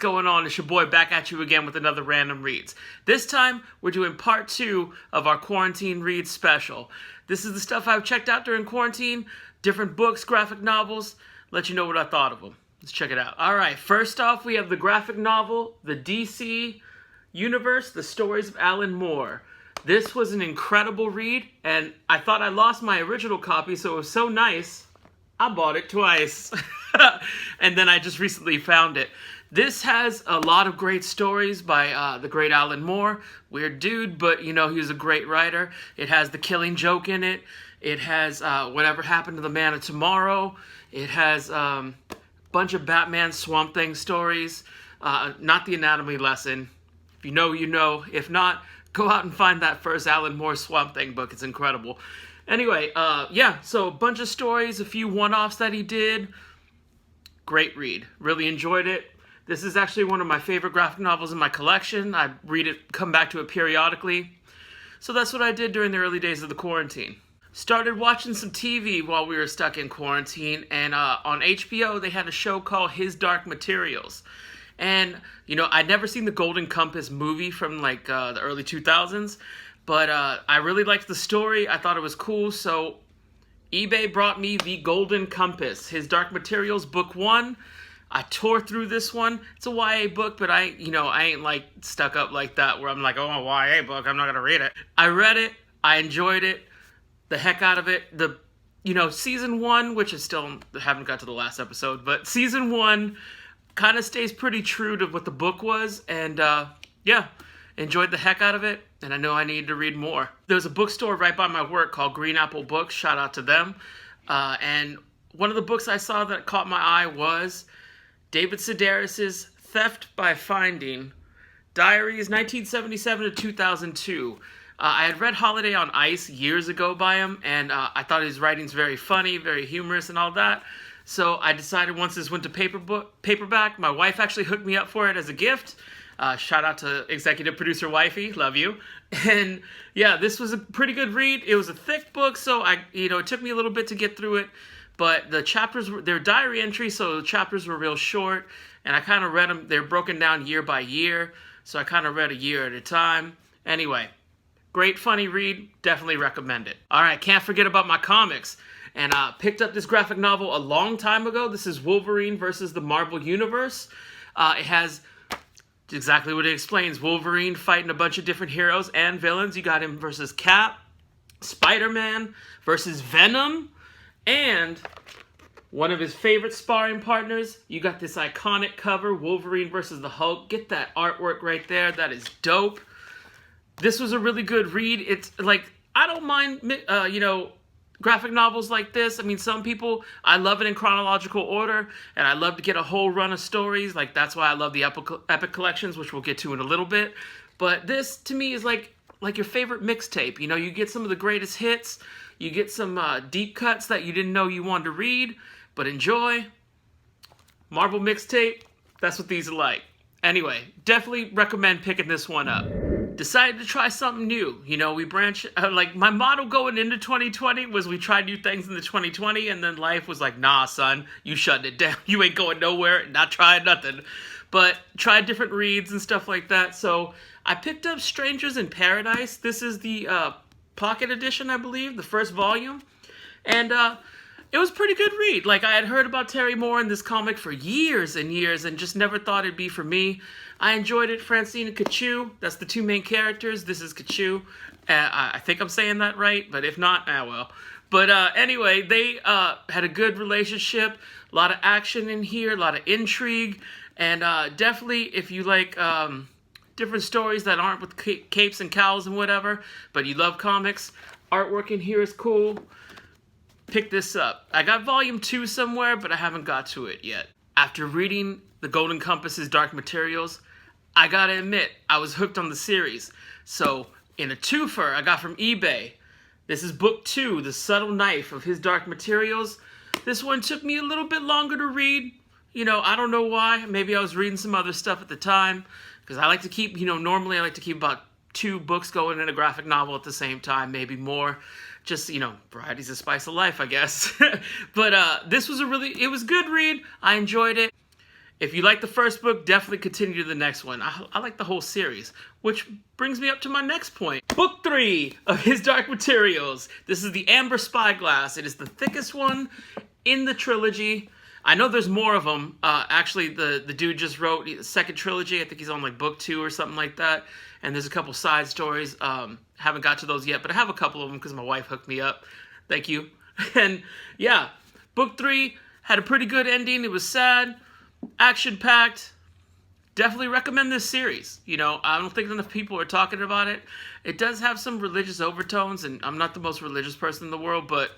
Going on? It's your boy back at you again with another Random Reads. This time, we're doing part 2 of our Quarantine Reads special. This is the stuff I've checked out during quarantine, different books, graphic novels, let you know what I thought of them. Let's check it out. Alright, first off, we have the graphic novel, The DC Universe, The Stories of Alan Moore. This was an incredible read, and I thought I lost my original copy, so it was so nice, I bought it twice. And then I just recently found it. This has a lot of great stories by the great Alan Moore. Weird dude, but you know, he was a great writer. It has The Killing Joke in it. It has Whatever Happened to the Man of Tomorrow. It has a bunch of Batman Swamp Thing stories. Not The Anatomy Lesson. If you know, you know. If not, go out and find that first Alan Moore Swamp Thing book. It's incredible. Anyway, yeah, so a bunch of stories, a few one-offs that he did. Great read. Really enjoyed it. This is actually one of my favorite graphic novels in my collection. I read it, come back to it periodically. So that's what I did during the early days of the quarantine. Started watching some TV while we were stuck in quarantine, and on HBO they had a show called His Dark Materials. And, you know, I'd never seen the Golden Compass movie from like the early 2000s, but I really liked the story. I thought it was cool, so eBay brought me the Golden Compass, His Dark Materials, book 1. I tore through this one. It's a YA book, but I ain't like stuck up like that where I'm like, oh, a YA book, I'm not gonna read it. I read it, I enjoyed it, the heck out of it. Season 1, which I still haven't got to the last episode, but season 1 kind of stays pretty true to what the book was, and yeah, enjoyed the heck out of it, and I know I need to read more. There's a bookstore right by my work called Green Apple Books, shout out to them, and one of the books I saw that caught my eye was David Sedaris' Theft by Finding, Diaries, 1977 to 2002. I had read Holiday on Ice years ago by him, and I thought his writing's very funny, very humorous and all that. So I decided once this went to paperback, my wife actually hooked me up for it as a gift. Shout out to executive producer wifey, love you. And yeah, this was a pretty good read. It was a thick book, so it took me a little bit to get through it. But the chapters, they're diary entries, so the chapters were real short. And I kind of read them, they're broken down year by year. So I kind of read a year at a time. Anyway, great funny read, definitely recommend it. Alright, can't forget about my comics. And I picked up this graphic novel a long time ago. This is Wolverine versus the Marvel Universe. It has exactly what it explains. Wolverine fighting a bunch of different heroes and villains. You got him versus Cap, Spider-Man versus Venom, and one of his favorite sparring partners. You got this iconic cover, Wolverine versus the Hulk. Get that artwork right there. That is dope. This was a really good read. It's like, I don't mind, graphic novels like this. I mean, some people, I love it in chronological order, and I love to get a whole run of stories. Like, that's why I love the epic collections, which we'll get to in a little bit. But this, to me, is like your favorite mixtape. You know, you get some of the greatest hits. You get some deep cuts that you didn't know you wanted to read, but enjoy. Marvel mixtape, that's what these are like. Anyway, definitely recommend picking this one up. Decided to try something new. You know, we my motto going into 2020 was we tried new things in the 2020, and then life was like, nah, son, you shutting it down. You ain't going nowhere, not trying nothing. But tried different reads and stuff like that. So I picked up Strangers in Paradise. This is the pocket edition, I believe, the first volume. And it was a pretty good read. Like, I had heard about Terry Moore in this comic for years and years and just never thought it'd be for me. I enjoyed it. Francine and Kachu, that's the two main characters. This is Kachu. I think I'm saying that right, but if not, well. But anyway, they had a good relationship, a lot of action in here, a lot of intrigue, and definitely if you like different stories that aren't with capes and cowls and whatever, but you love comics, artwork in here is cool, pick this up. I got volume 2 somewhere, but I haven't got to it yet. After reading The Golden Compass's Dark Materials, I gotta admit, I was hooked on the series. So, in a twofer I got from eBay, this is book 2, The Subtle Knife of His Dark Materials. This one took me a little bit longer to read. You know, I don't know why. Maybe I was reading some other stuff at the time. Because I like to keep, normally I like to keep about 2 books going in a graphic novel at the same time, maybe more. Just, variety's the spice of life, I guess. But this was it was a good read. I enjoyed it. If you like the first book, definitely continue to the next one. I like the whole series, which brings me up to my next point. Book 3 of His Dark Materials. This is the Amber Spyglass. It is the thickest one in the trilogy. I know there's more of them. Actually, the dude just wrote the second trilogy. I think he's on like book 2 or something like that. And there's a couple side stories. Haven't got to those yet, but I have a couple of them because my wife hooked me up. Thank you. And yeah, book 3 had a pretty good ending. It was sad. Action-packed. Definitely recommend this series. You know, I don't think enough people are talking about it. It does have some religious overtones, and I'm not the most religious person in the world, but,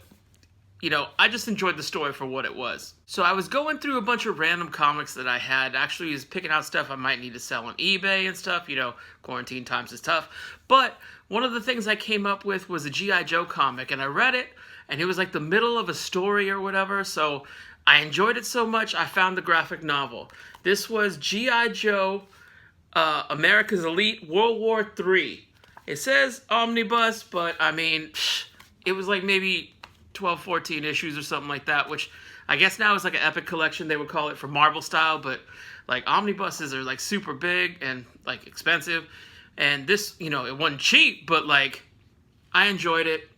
you know, I just enjoyed the story for what it was. So I was going through a bunch of random comics that I had. Actually, was picking out stuff I might need to sell on eBay and stuff. You know, quarantine times is tough. But one of the things I came up with was a G.I. Joe comic, and I read it, and it was like the middle of a story or whatever, so I enjoyed it so much, I found the graphic novel. This was G.I. Joe, America's Elite, World War III. It says Omnibus, but I mean, it was like maybe 12, 14 issues or something like that, which I guess now is like an epic collection, they would call it, for Marvel style, but like omnibuses are like super big and like expensive. And this, you know, it wasn't cheap, but like, I enjoyed it.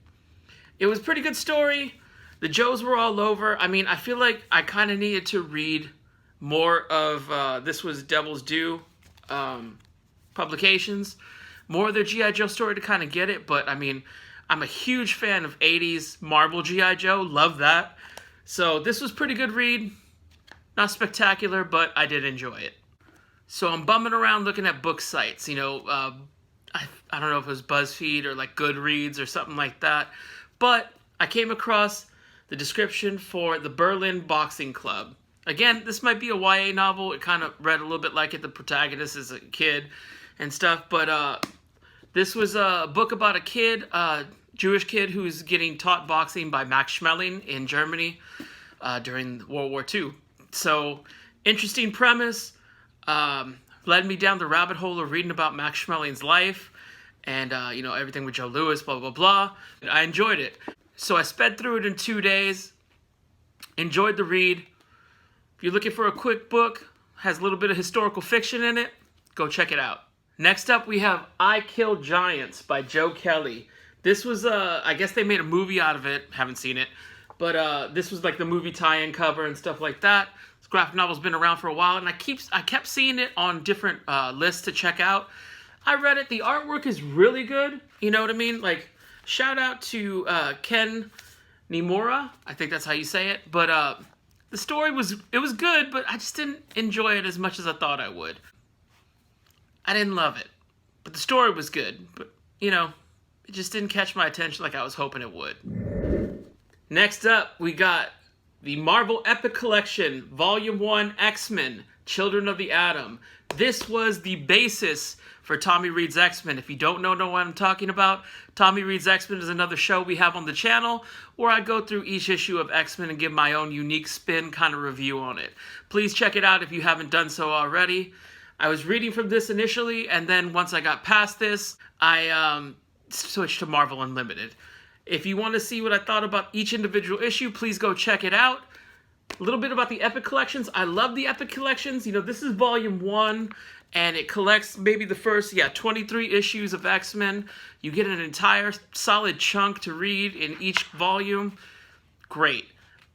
It was a pretty good story. The Joes were all over. I mean, I feel like I kind of needed to read more of This Was Devil's Due publications. More of their G.I. Joe story to kind of get it. But, I mean, I'm a huge fan of 80s Marvel G.I. Joe. Love that. So, this was pretty good read. Not spectacular, but I did enjoy it. So, I'm bumming around looking at book sites. You know, I don't know if it was BuzzFeed or, like, Goodreads or something like that. But I came across the description for the Berlin Boxing Club. Again, this might be a YA novel. It kind of read a little bit like it. The protagonist is a kid and stuff. But this was a book about a kid, Jewish kid, who's getting taught boxing by Max Schmeling in Germany during World War II. So, interesting premise. Led me down the rabbit hole of reading about Max Schmeling's life. And, you know, everything with Joe Louis, blah, blah, blah. I enjoyed it. So I sped through it in 2 days. Enjoyed the read. If you're looking for a quick book, has a little bit of historical fiction in it, go check it out. Next up, we have I Kill Giants by Joe Kelly. This was, I guess they made a movie out of it. Haven't seen it. But this was like the movie tie-in cover and stuff like that. This graphic novel's been around for a while, and I kept seeing it on different lists to check out. I read it. The artwork is really good. You know what I mean? Like, shout out to Ken Nimura. I think that's how you say it. But the story was good, but I just didn't enjoy it as much as I thought I would. I didn't love it. But the story was good. But, you know, it just didn't catch my attention like I was hoping it would. Next up, we got the Marvel Epic Collection, Volume 1, X-Men, Children of the Atom. This was the basis for Tommy Reed's X-Men. If you don't know what I'm talking about, Tommy Reed's X-Men is another show we have on the channel where I go through each issue of X-Men and give my own unique spin kind of review on it. Please check it out if you haven't done so already. I was reading from this initially, and then once I got past this, I switched to Marvel Unlimited. If you want to see what I thought about each individual issue, please go check it out. A little bit about the Epic Collections. I love the Epic Collections. You know, this is Volume 1, and it collects maybe the first, 23 issues of X-Men. You get an entire solid chunk to read in each volume. Great.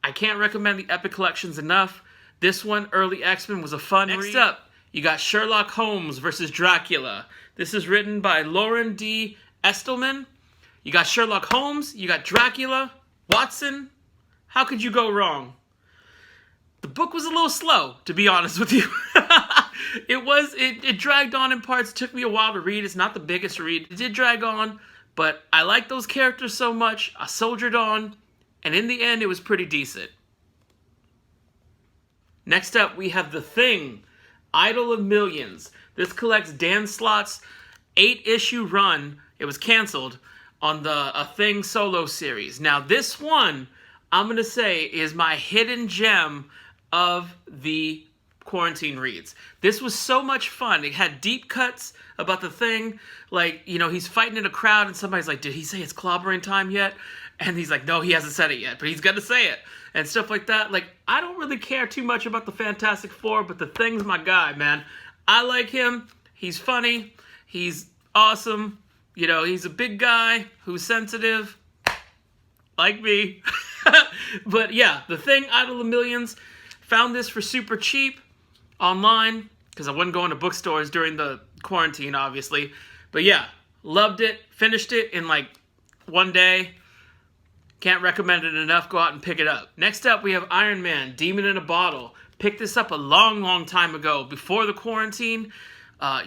I can't recommend the Epic Collections enough. This one, Early X-Men, was a fun read. Next up, you got Sherlock Holmes versus Dracula. This is written by Loren D. Estleman. You got Sherlock Holmes, you got Dracula, Watson. How could you go wrong? The book was a little slow, to be honest with you. It dragged on in parts. It took me a while to read. It's not the biggest read. It did drag on, but I liked those characters so much. I soldiered on, and in the end, it was pretty decent. Next up, we have The Thing, Idol of Millions. This collects Dan Slott's 8-issue run. It was canceled on the A Thing solo series. Now, this one, I'm going to say, is my hidden gem of the quarantine reads. This was so much fun. It had deep cuts about the Thing. Like, you know, he's fighting in a crowd and somebody's like, did he say it's clobbering time yet? And he's like, no, he hasn't said it yet, but he's gonna say it. And stuff like that. Like, I don't really care too much about the Fantastic Four, but the Thing's my guy, man. I like him. He's funny. He's awesome. You know, he's a big guy who's sensitive. Like me. But yeah, the Thing, Idol of Millions. Found this for super cheap online, because I wasn't going to bookstores during the quarantine, obviously. But yeah, loved it. Finished it in like one day. Can't recommend it enough. Go out and pick it up. Next up, we have Iron Man, Demon in a Bottle. Picked this up a long, long time ago, before the quarantine,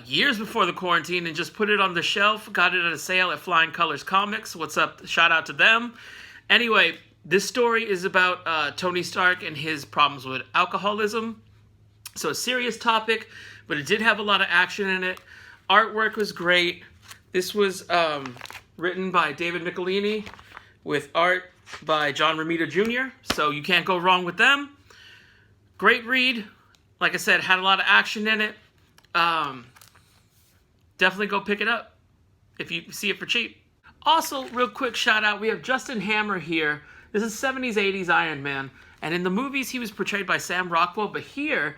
years before the quarantine, and just put it on the shelf. Got it at a sale at Flying Colors Comics. What's up? Shout out to them. Anyway, this story is about Tony Stark and his problems with alcoholism. So a serious topic, but it did have a lot of action in it. Artwork was great. This was written by David Michelinie, with art by John Romita Jr., so you can't go wrong with them. Great read. Like I said, had a lot of action in it. Definitely go pick it up if you see it for cheap. Also, real quick shout out, we have Justin Hammer here. This is 70s, 80s Iron Man, and in the movies he was portrayed by Sam Rockwell, but here,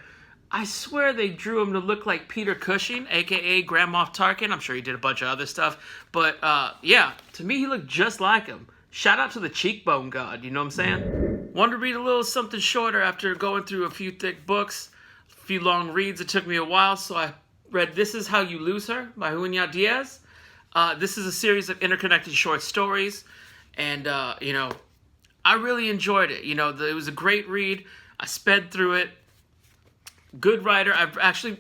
I swear they drew him to look like Peter Cushing, aka Grand Moff Tarkin. I'm sure he did a bunch of other stuff, but yeah, to me he looked just like him. Shout out to the cheekbone god, you know what I'm saying? Wanted to read a little something shorter after going through a few thick books, a few long reads. It took me a while, so I read This Is How You Lose Her by Junot Diaz. This is a series of interconnected short stories, and, you know, I really enjoyed it. You know, it was a great read. I sped through it. Good writer. I've actually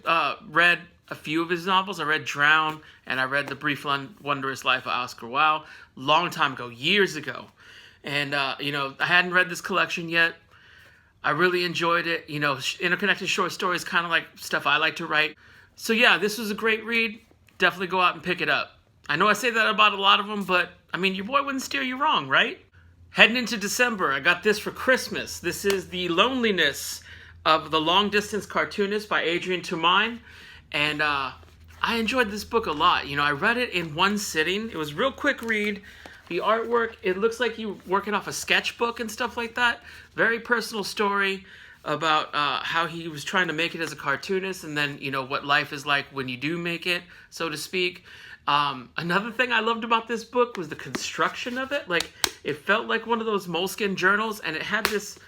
read a few of his novels. I read Drown, and I read The Brief Wondrous Life of Oscar Wilde long time ago, years ago. And, you know, I hadn't read this collection yet. I really enjoyed it. You know, interconnected short stories, kind of like stuff I like to write. So, yeah, this was a great read. Definitely go out and pick it up. I know I say that about a lot of them, but, I mean, your boy wouldn't steer you wrong, right? Heading into December, I got this for Christmas. This is The Loneliness of the Long Distance Cartoonist by Adrian Tomine. And I enjoyed this book a lot. You know, I read it in one sitting. It was a real quick read. The artwork, it looks like you working off a sketchbook and stuff like that. Very personal story about how he was trying to make it as a cartoonist, and then, you know, what life is like when you do make it, so to speak. Another thing I loved about this book was the construction of it. Like, it felt like one of those moleskin journals, and it had this,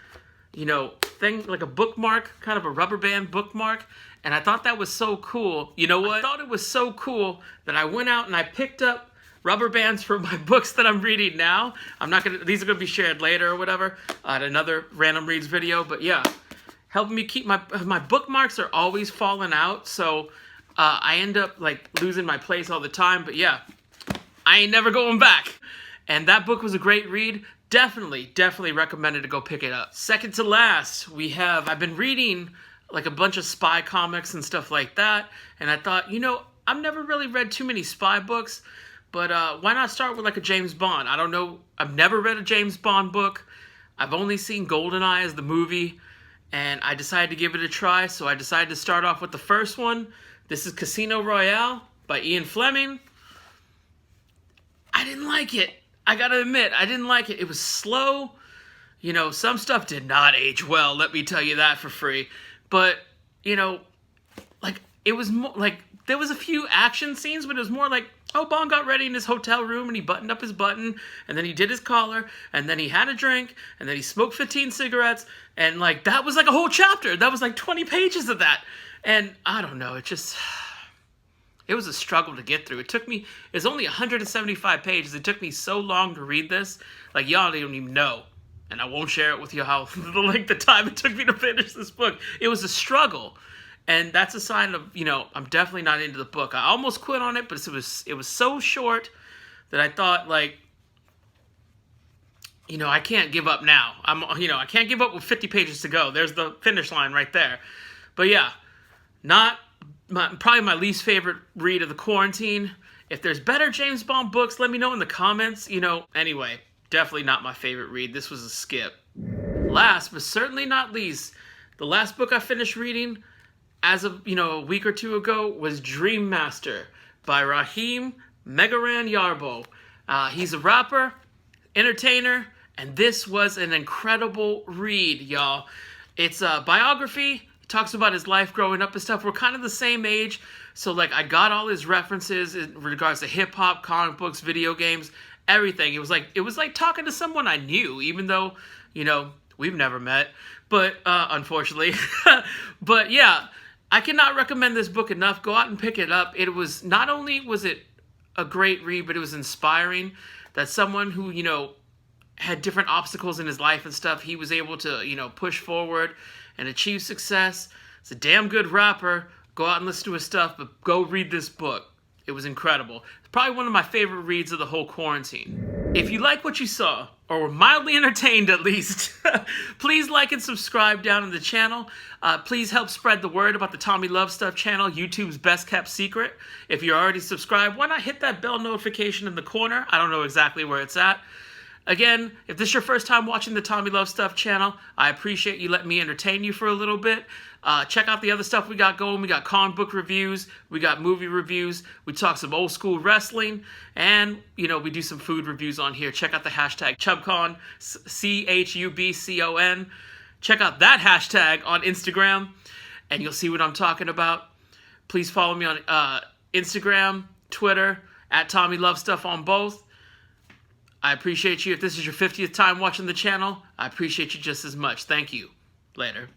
you know, thing, like a bookmark, kind of a rubber band bookmark, and I thought that was so cool. You know what? I thought it was so cool that I went out and I picked up rubber bands for my books that I'm reading now. These are gonna be shared later or whatever, at another Random Reads video, but yeah, helping me keep my bookmarks are always falling out, so I end up, like, losing my place all the time, but yeah, I ain't never going back. And that book was a great read. Definitely recommended to go pick it up. Second to last, I've been reading like a bunch of spy comics and stuff like that, and I thought, you know, I've never really read too many spy books, but why not start with like a James Bond? I don't know, I've never read a James Bond book. I've only seen GoldenEye as the movie, and I decided to give it a try, so I decided to start off with the first one. This is Casino Royale by Ian Fleming. I didn't like it. I gotta admit, I didn't like it. It was slow. You know, some stuff did not age well, let me tell you that for free. But, you know, like, it was more, like, there was a few action scenes, but it was more like, oh, Bond got ready in his hotel room, and he buttoned up his button, and then he did his collar, and then he had a drink, and then he smoked 15 cigarettes, and, like, that was like a whole chapter. That was like 20 pages of that. And I don't know, it was a struggle to get through. It's only 175 pages. It took me so long to read this. Like, y'all don't even know. And I won't share it with you how, like, the time it took me to finish this book. It was a struggle. And that's a sign of, you know, I'm definitely not into the book. I almost quit on it, but it was so short that I thought, like, you know, I can't give up now. I can't give up with 50 pages to go. There's the finish line right there. But yeah, probably my least favorite read of the quarantine. If there's better James Bond books, let me know in the comments. You know, anyway, definitely not my favorite read. This was a skip. Last, but certainly not least, the last book I finished reading as of, you know, a week or two ago was Dream Master by Raheem Megaran Jarbo. He's a rapper, entertainer, and this was an incredible read, y'all. It's a biography. He talks about his life growing up and stuff. We're kind of the same age, so like I got all his references in regards to hip hop, comic books, video games, everything. It was like talking to someone I knew, even though, you know, we've never met, but unfortunately. But yeah, I cannot recommend this book enough. Go out and pick it up. It was, not only was it a great read, but it was inspiring that someone who, you know, had different obstacles in his life and stuff, he was able to, you know, push forward and achieve success. It's a damn good rapper. Go out and listen to his stuff, but go read this book. It was incredible. It's probably one of my favorite reads of the whole quarantine. If you like what you saw, or were mildly entertained at least, please like and subscribe down in the channel. Please help spread the word about the Tommy Love Stuff channel, YouTube's best kept secret. If you're already subscribed, why not hit that bell notification in the corner? I don't know exactly where it's at. Again, if this is your first time watching the Tommy Love Stuff channel, I appreciate you letting me entertain you for a little bit. Check out the other stuff we got going. We got comic book reviews. We got movie reviews. We talk some old school wrestling. And, you know, we do some food reviews on here. Check out the hashtag ChubCon, CHUBCON. Check out that hashtag on Instagram, and you'll see what I'm talking about. Please follow me on Instagram, Twitter, at Tommy Love Stuff on both. I appreciate you. If this is your 50th time watching the channel, I appreciate you just as much. Thank you. Later.